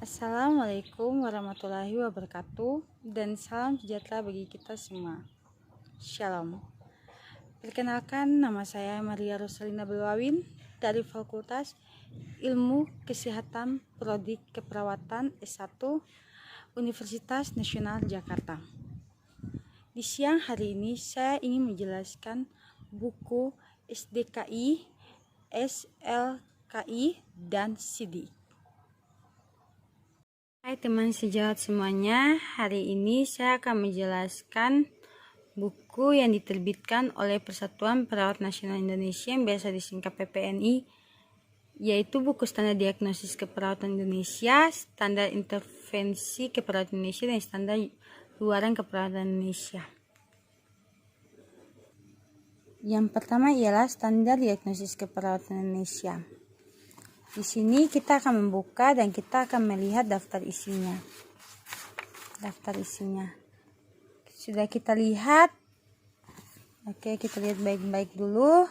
Assalamualaikum warahmatullahi wabarakatuh, dan salam sejahtera bagi kita semua. Shalom. Perkenalkan, nama saya Maria Rosalina Belwawin dari Fakultas Ilmu Kesehatan Prodi Keperawatan S1 Universitas Nasional Jakarta. Di siang hari ini saya ingin menjelaskan buku SDKI, SLKI, dan SIDI. Hai teman sejawat semuanya, hari ini saya akan menjelaskan buku yang diterbitkan oleh Persatuan Perawat Nasional Indonesia yang biasa disingkat PPNI, yaitu buku Standar Diagnosis Keperawatan Indonesia, Standar Intervensi Keperawatan Indonesia, dan Standar Luaran Keperawatan Indonesia. Yang pertama ialah Standar Diagnosis Keperawatan Indonesia. Di sini kita akan membuka dan kita akan melihat daftar isinya. Sudah kita lihat. Oke, kita lihat baik-baik dulu.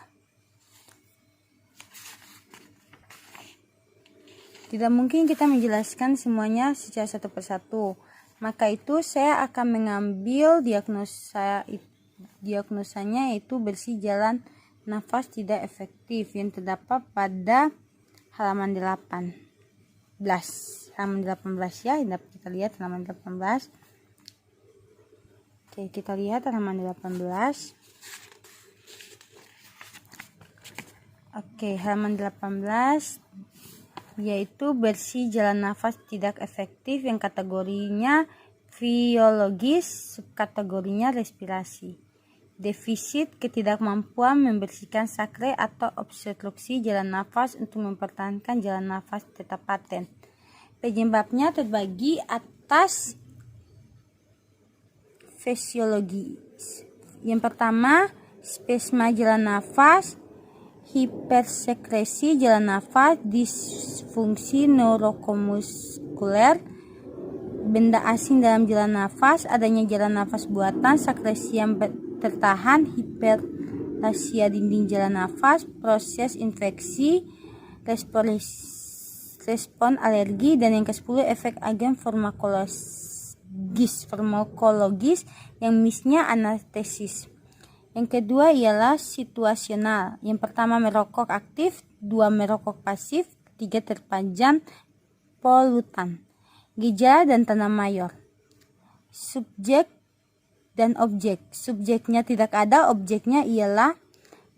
Tidak mungkin kita menjelaskan semuanya secara satu persatu. Maka itu saya akan mengambil diagnosanya, yaitu bersih jalan nafas tidak efektif yang terdapat pada halaman 18 ya, dapat kita lihat halaman 18. Oke, kita lihat halaman 18. Oke, halaman 18 yaitu bersih jalan nafas tidak efektif yang kategorinya fisiologis, subkategorinya respirasi. Defisit ketidakmampuan membersihkan sakre atau obstruksi jalan nafas untuk mempertahankan jalan nafas tetap paten. Penyebabnya terbagi atas fisiologis. Yang pertama, spasma jalan nafas, hipersekresi jalan nafas, disfungsi neuromuskuler, benda asing dalam jalan nafas, adanya jalan nafas buatan, sekresi yang tertahan, hiperplasia dinding jalan nafas, proses infeksi, respon alergi, dan yang ke-10 efek agen farmakologis yang misnya anestesis. Yang kedua ialah situasional. Yang pertama merokok aktif, 2 merokok pasif, 3 terpajam polutan. Gejala dan tanda mayor. Subjek dan objek. Subjeknya tidak ada, objeknya ialah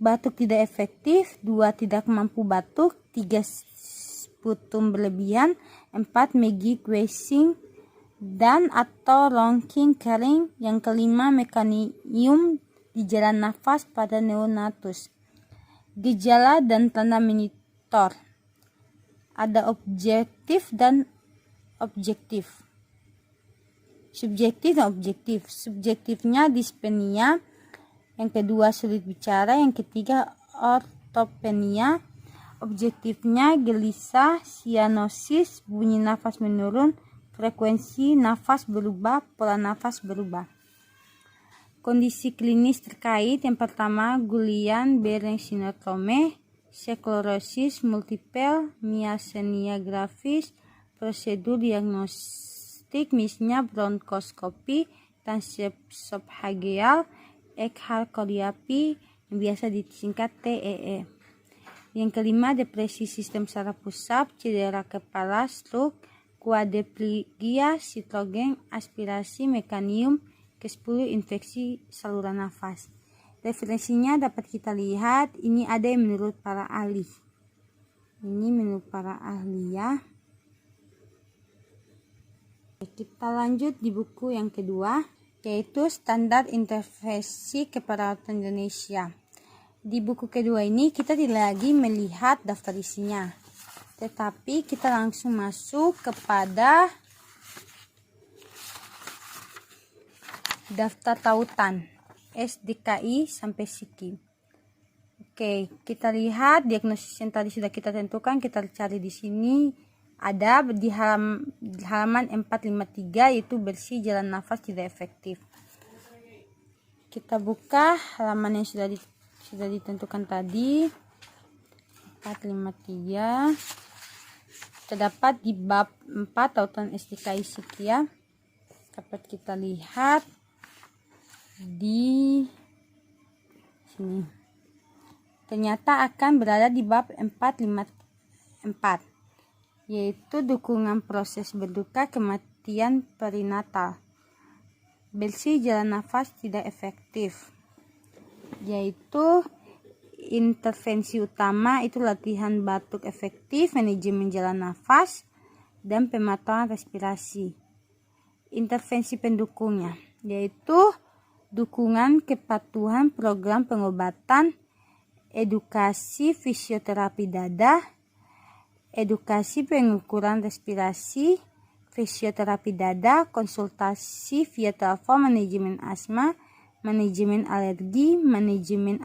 batuk tidak efektif, 2 tidak mampu batuk, 3 sputum berlebihan, 4 magic wheezing dan atau longing kering. Yang kelima mekanium di jalan nafas pada neonatus. Gejala dan tanda monitor. Ada objektif dan objektif. Subjektif dan objektif. Subjektifnya dispenia, yang kedua sulit bicara, yang ketiga ortopenia. Objektifnya gelisah, sianosis, bunyi nafas menurun, frekuensi nafas berubah, pola nafas berubah. Kondisi klinis terkait, yang pertama Guillain-Barré sindrome, sklerosis multiple, miastenia gravis. Prosedur diagnostik misalnya bronkoskopi, transesophageal, echokardiografy yang biasa disingkat TEE. Yang kelima depresi sistem saraf pusat, cedera kepala, stroke, quadriplegia, sitogen, aspirasi, mekanium. Ke-10 infeksi saluran nafas. Referensinya dapat kita lihat, ini ada yang menurut para ahli. Ini menurut para ahli ya. Kita lanjut di buku yang kedua, yaitu Standar Intervensi Keperawatan Indonesia. Di buku kedua ini kita tidak lagi melihat daftar isinya, tetapi kita langsung masuk kepada daftar tautan SDKI sampai SIKI. Oke, kita lihat diagnosis yang tadi sudah kita tentukan, kita cari di sini. Ada di halaman 453, yaitu bersih jalan nafas tidak efektif. Kita buka halaman yang sudah ditentukan tadi, 453. terdapat di bab 4 tautan SDKI setia. Dapat kita lihat di sini. Ternyata akan berada di bab 454, yaitu dukungan proses berduka kematian perinatal. Bersih jalan nafas tidak efektif, yaitu intervensi utama itu latihan batuk efektif, manajemen jalan nafas, dan pemantauan respirasi. Intervensi pendukungnya yaitu dukungan kepatuhan program pengobatan, edukasi fisioterapi dada, edukasi pengukuran respirasi, fisioterapi dada, konsultasi via telepon, manajemen asma, manajemen alergi, manajemen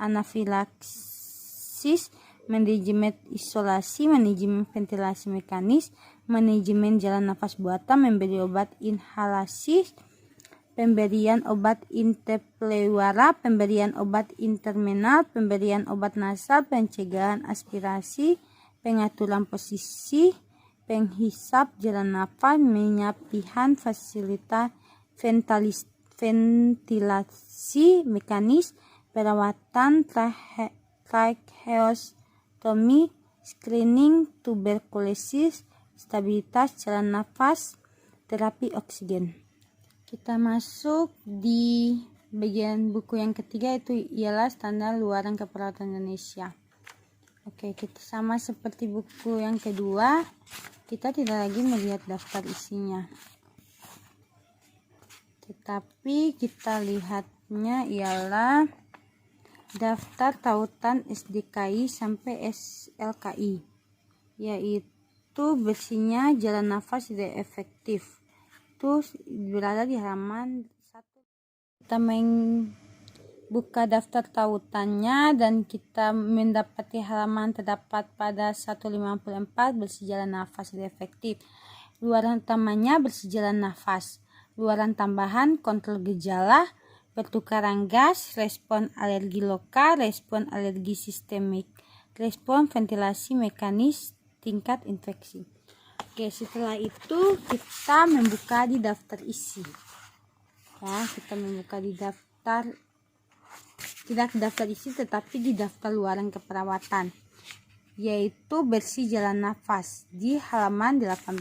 anafilaksis, manajemen isolasi, manajemen ventilasi mekanis, manajemen jalan nafas buatan, memberi obat inhalasi, pemberian obat interpleural, pemberian obat intermenal, pemberian obat nasal, pencegahan aspirasi, pengaturan posisi, penghisap jalan nafas, penyapihan fasilitas ventilasi mekanis, perawatan tracheostomi, screening tuberkulosis, stabilitas jalan nafas, terapi oksigen. Kita masuk di bagian buku yang ketiga, itu ialah standar luaran keperawatan Indonesia. Oke, kita sama seperti buku yang kedua, kita tidak lagi melihat daftar isinya, tetapi kita lihatnya ialah daftar tautan SDKI sampai SLKI, yaitu bersihnya jalan nafas tidak efektif. Itu berada di halaman 1. Kita buka daftar tautannya dan kita mendapati halaman terdapat pada 154 bersih jalan nafas tidak efektif. Luaran utamanya bersih jalan nafas. Luaran tambahan kontrol gejala, pertukaran gas, respon alergi lokal, respon alergi sistemik, respon ventilasi mekanis, tingkat infeksi. Oke, setelah itu kita membuka di daftar isi. Ya, kita membuka di daftar, tidak daftar isi tetapi di daftar luaran keperawatan, yaitu bersih jalan nafas di halaman 18.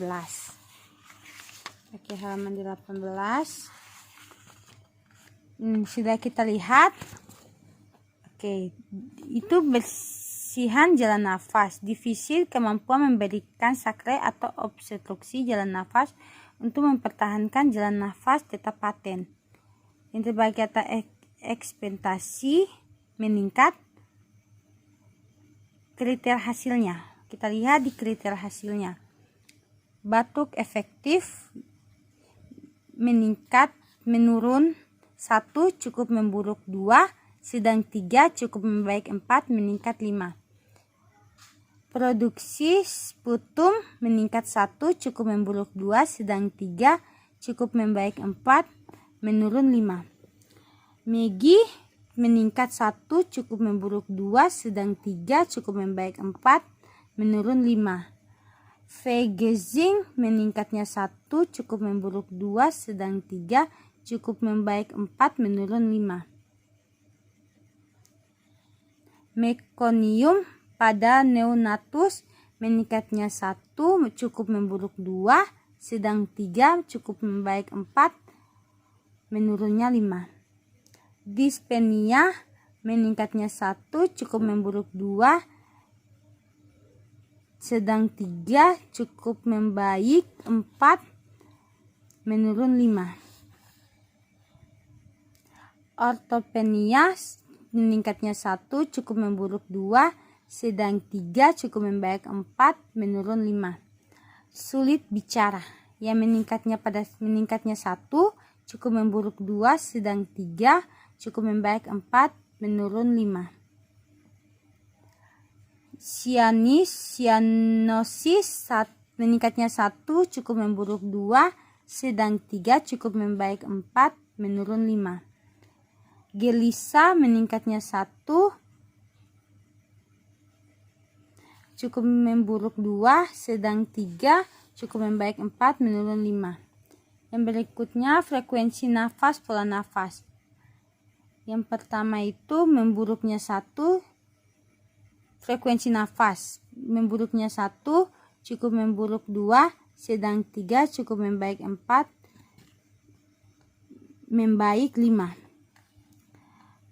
Oke, halaman 18 sudah kita lihat. Oke, itu bersihan jalan nafas, divisi kemampuan memberikan sakre atau obstruksi jalan nafas untuk mempertahankan jalan nafas tetap paten. Yang terbaik kata ekspektasi meningkat. Kriteria hasilnya, kita lihat di kriteria hasilnya. Batuk efektif meningkat, menurun 1, cukup memburuk 2, sedang 3, cukup membaik 4, meningkat 5. Produksi sputum meningkat 1, cukup memburuk 2, sedang 3, cukup membaik 4, menurun 5. Megi meningkat 1, cukup memburuk 2, sedang 3, cukup membaik 4, menurun 5. Vegezing meningkatnya 1, cukup memburuk 2, sedang 3, cukup membaik 4, menurun 5. Mekonium pada neonatus meningkatnya 1, cukup memburuk 2, sedang 3, cukup membaik 4, menurunnya 5. Dispenia meningkatnya 1, cukup memburuk 2, sedang 3, cukup membaik 4, menurun 5. Ortopenia meningkatnya 1, cukup memburuk 2, sedang 3, cukup membaik 4, menurun 5. Sulit bicara yang meningkatnya 1, cukup memburuk 2, sedang 3, cukup membaik 4, menurun 5. Sianosis meningkatnya 1, cukup memburuk 2, sedang 3, cukup membaik 4, menurun 5. Gelisa meningkatnya 1, cukup memburuk 2, sedang 3, cukup membaik 4, menurun 5. Yang berikutnya frekuensi nafas, pola nafas. Yang pertama itu memburuknya 1, frekuensi nafas. Memburuknya 1, cukup memburuk 2, sedang 3, cukup membaik 4, membaik 5.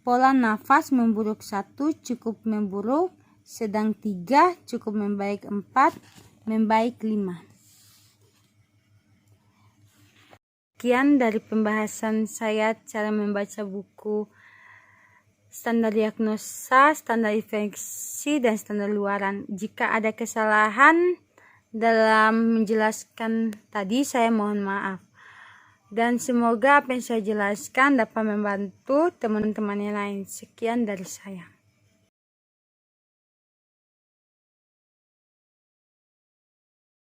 Pola nafas memburuk 1, cukup memburuk, sedang 3, cukup membaik 4, membaik 5. Sekian dari pembahasan saya cara membaca buku standar diagnosa, standar infeksi, dan standar luaran. Jika ada kesalahan dalam menjelaskan tadi, saya mohon maaf. Dan semoga apa yang saya jelaskan dapat membantu teman-teman yang lain. Sekian dari saya.